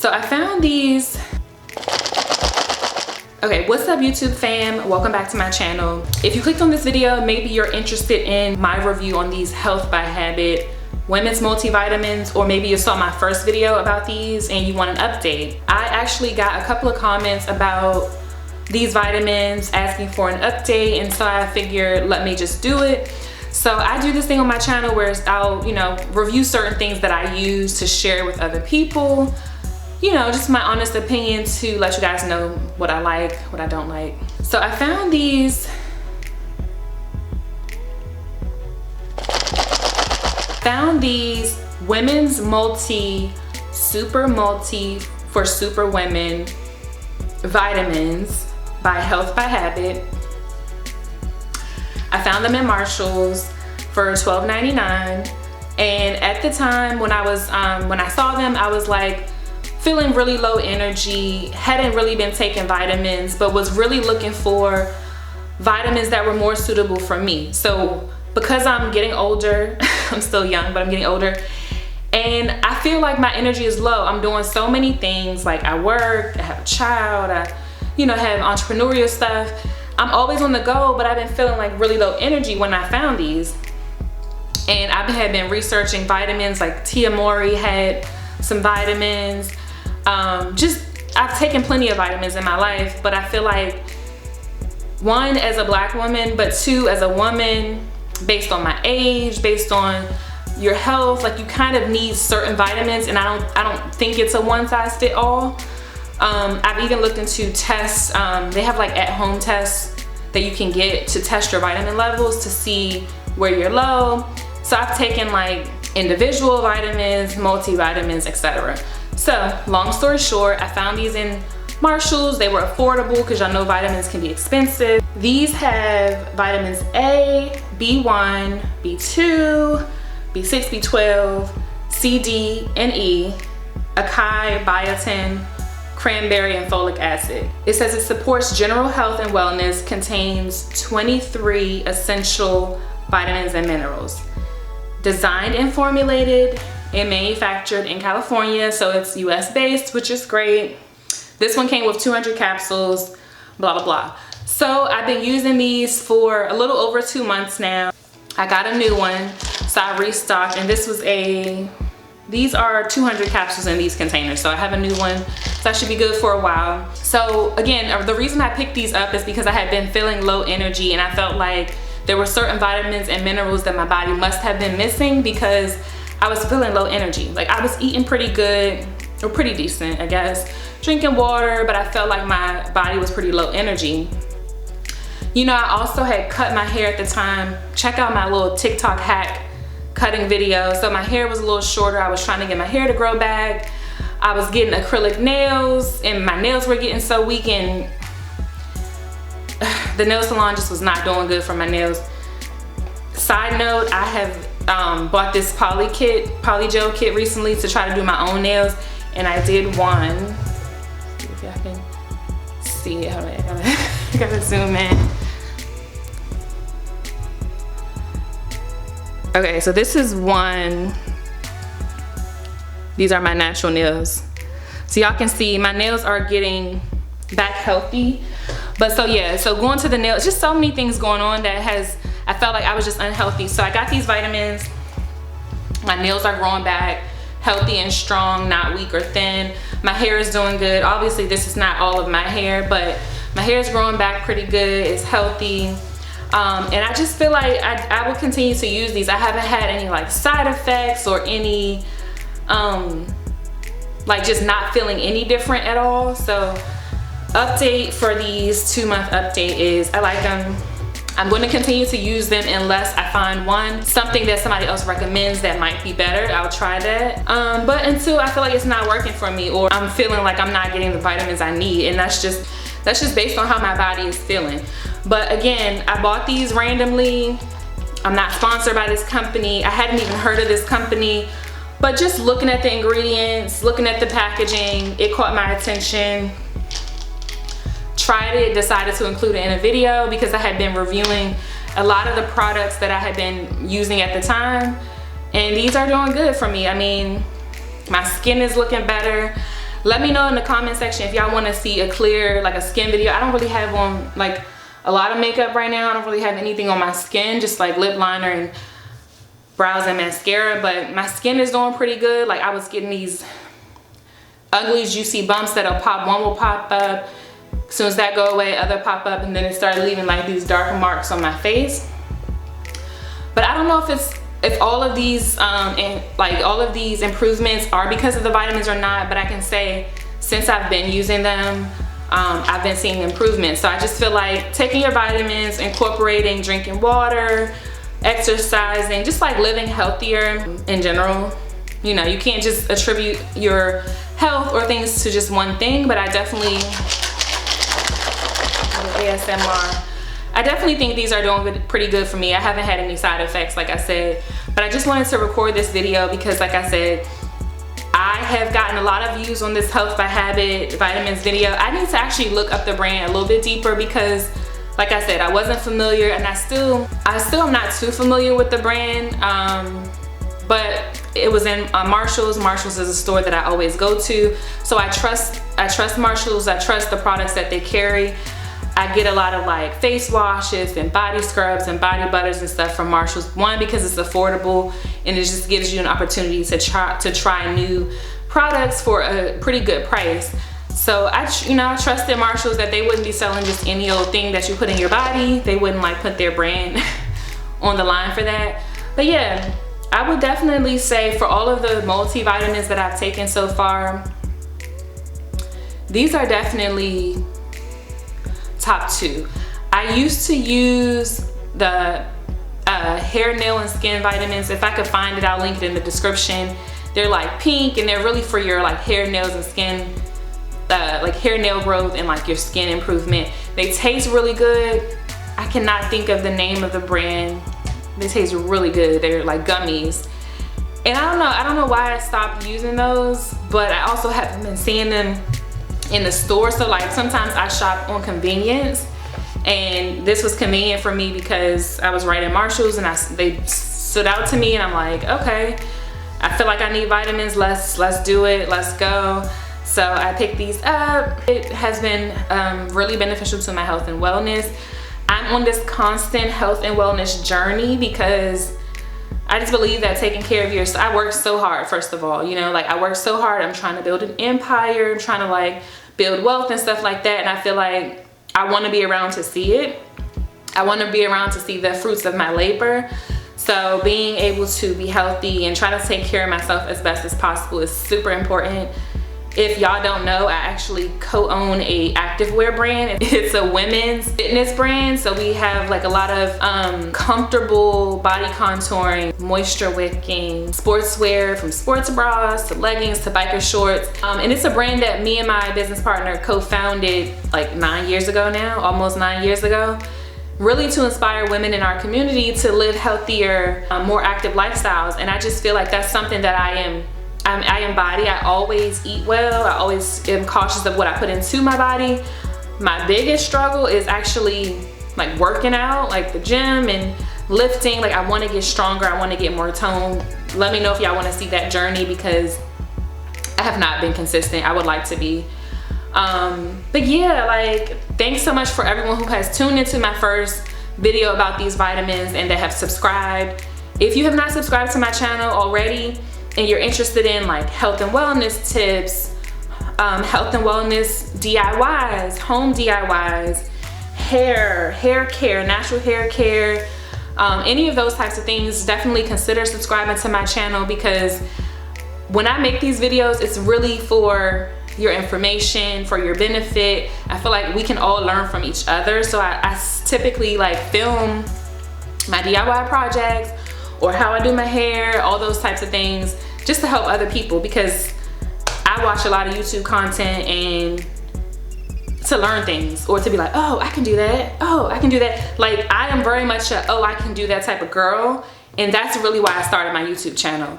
So I found these. Okay, what's up YouTube fam? Welcome back to my channel. If you clicked on this video, maybe you're interested in my review on these Health by Habit women's multivitamins, or maybe you saw my first video about these and you want an update. I actually got a couple of comments about these vitamins asking for an update, and so I figured let me just do it. So I do this thing on my channel where I'll, review certain things that I use to share with other people. Just my honest opinion to let you guys know what I like, what I don't like. So I found these. Women's Super Multi for Super Women vitamins by Health by Habit. I found them in Marshall's for $12.99, and at the time when I saw them, I was like feeling really low energy, hadn't really been taking vitamins, but was really looking for vitamins that were more suitable for me. So because I'm getting older, I'm still young, but I'm getting older, and I feel like my energy is low. I'm doing so many things, like I work, I have a child, I have entrepreneurial stuff. I'm always on the go, but I've been feeling like really low energy when I found these. And I had been researching vitamins, like Tia Mowry had some vitamins. I've taken plenty of vitamins in my life, but I feel like, one, as a Black woman, but two, as a woman, based on my age, based on your health, like you kind of need certain vitamins, and I don't think it's a one size fit all. I've even looked into tests. They have like at-home tests that you can get to test your vitamin levels to see where you're low. So I've taken like individual vitamins, multivitamins, etc. So long story short, I found these in Marshall's. They were affordable because y'all know vitamins can be expensive. These have vitamins A, B1, B2, B6, B12, C, D, and E, acai, biotin, cranberry, and folic acid. It says it supports general health and wellness, contains 23 essential vitamins and minerals. Designed and formulated and manufactured in California, so it's US based, which is great. This one came with 200 capsules, blah, blah, blah. So I've been using these for a little over 2 months now. I got a new one, so I restocked, and these are 200 capsules in these containers, so I have a new one, so I should be good for a while. So again, the reason I picked these up is because I had been feeling low energy, and I felt like there were certain vitamins and minerals that my body must have been missing because I was feeling low energy. Like I was eating pretty good, or pretty decent, I guess, drinking water, but I felt like my body was pretty low energy. I also had cut my hair at the time. Check out my little TikTok hack cutting video. So my hair was a little shorter. I was trying to get my hair to grow back. I was getting acrylic nails, and my nails were getting so weak, and the nail salon just was not doing good for my nails. Side note, I have bought this poly gel kit recently to try to do my own nails, and I did one. See if y'all can see it. Hold on, I gotta zoom in. Okay, so this is one. These are my natural nails. So y'all can see my nails are getting back healthy. But so yeah, so going to the nails, just so many things going on that I felt like I was just unhealthy. So I got these vitamins. My nails are growing back healthy and strong, not weak or thin. My hair is doing good. Obviously this is not all of my hair, but my hair is growing back pretty good. It's healthy. And I just feel like I will continue to use these. I haven't had any like side effects or any like just not feeling any different at all. So update for these 2-month update is I like them. I'm going to continue to use them unless I find something that somebody else recommends that might be better. I'll try that. But until I feel like it's not working for me, or I'm feeling like I'm not getting the vitamins I need, and that's just based on how my body is feeling. But again, I bought these randomly. I'm not sponsored by this company. I hadn't even heard of this company, but just looking at the ingredients, looking at the packaging, it caught my attention. Tried it, decided to include it in a video because I had been reviewing a lot of the products that I had been using at the time, and these are doing good for me. I mean, my skin is looking better. Let me know in the comment section if y'all want to see a clear, like a skin video. I don't really have on like a lot of makeup right now. I don't really have anything on my skin, just like lip liner and brows and mascara, but my skin is doing pretty good. Like I was getting these ugly juicy bumps that'll pop. One will pop up, as soon as that go away, other pop up, and then it started leaving like these dark marks on my face. But I don't know if all of these and like all of these improvements are because of the vitamins or not, but I can say since I've been using them, I've been seeing improvements. So I just feel like taking your vitamins, incorporating drinking water, exercising, just like living healthier in general. You know, you can't just attribute your health or things to just one thing, but I definitely, ASMR, I definitely think these are doing pretty good for me. I haven't had any side effects, like I said, but I just wanted to record this video because, like I said, I have gotten a lot of views on this Health by Habit vitamins video. I need to actually look up the brand a little bit deeper because, like I said, I wasn't familiar, and I still am not too familiar with the brand, but it was in Marshall's. Marshall's is a store that I always go to, so I trust Marshall's. I trust the products that they carry. I get a lot of like face washes and body scrubs and body butters and stuff from Marshall's. One, because it's affordable and it just gives you an opportunity to try new products for a pretty good price. So I trusted Marshall's that they wouldn't be selling just any old thing that you put in your body. They wouldn't like put their brand on the line for that. But yeah, I would definitely say for all of the multivitamins that I've taken so far, these are definitely top 2. I used to use the hair, nail, and skin vitamins. If I could find it, I'll link it in the description. They're like pink, and they're really for your like hair, nails, and skin, like hair, nail growth, and like your skin improvement. They taste really good. I cannot think of the name of the brand. They taste really good. They're like gummies. And I don't know why I stopped using those, but I also haven't been seeing them in the store. So like sometimes I shop on convenience, and this was convenient for me because I was right at Marshall's, and they stood out to me, and I'm like, okay, I feel like I need vitamins. Let's do it. Let's go. So I picked these up. It has been really beneficial to my health and wellness. I'm on this constant health and wellness journey because I just believe that taking care of yourself, I work so hard, first of all, you know, like I work so hard. I'm trying to build an empire. I'm trying to like build wealth and stuff like that. And I feel like I want to be around to see it. I want to be around to see the fruits of my labor. So being able to be healthy and try to take care of myself as best as possible is super important. If y'all don't know, I actually co-own a activewear brand. It's a women's fitness brand. So we have like a lot of comfortable body contouring, moisture wicking, sportswear, from sports bras to leggings to biker shorts. And it's a brand that me and my business partner co-founded like 9 years ago now, almost 9 years ago. Really to inspire women in our community to live healthier, more active lifestyles. And I just feel like that's something that I embody. I always eat well. I always am cautious of what I put into my body. My biggest struggle is actually like working out, like the gym and lifting. Like I want to get stronger. I want to get more toned. Let me know if y'all want to see that journey because I have not been consistent. I would like to be. But yeah, like thanks so much for everyone who has tuned into my first video about these vitamins and that have subscribed. If you have not subscribed to my channel already, and you're interested in like health and wellness tips, health and wellness DIYs, home DIYs, hair care, natural hair care, any of those types of things, definitely consider subscribing to my channel because when I make these videos, it's really for your information, for your benefit. I feel like we can all learn from each other. So I typically like film my DIY projects or how I do my hair, all those types of things, just to help other people because I watch a lot of YouTube content and to learn things or to be like, oh, I can do that. Oh, I can do that. Like I am very much a, oh, I can do that type of girl. And that's really why I started my YouTube channel.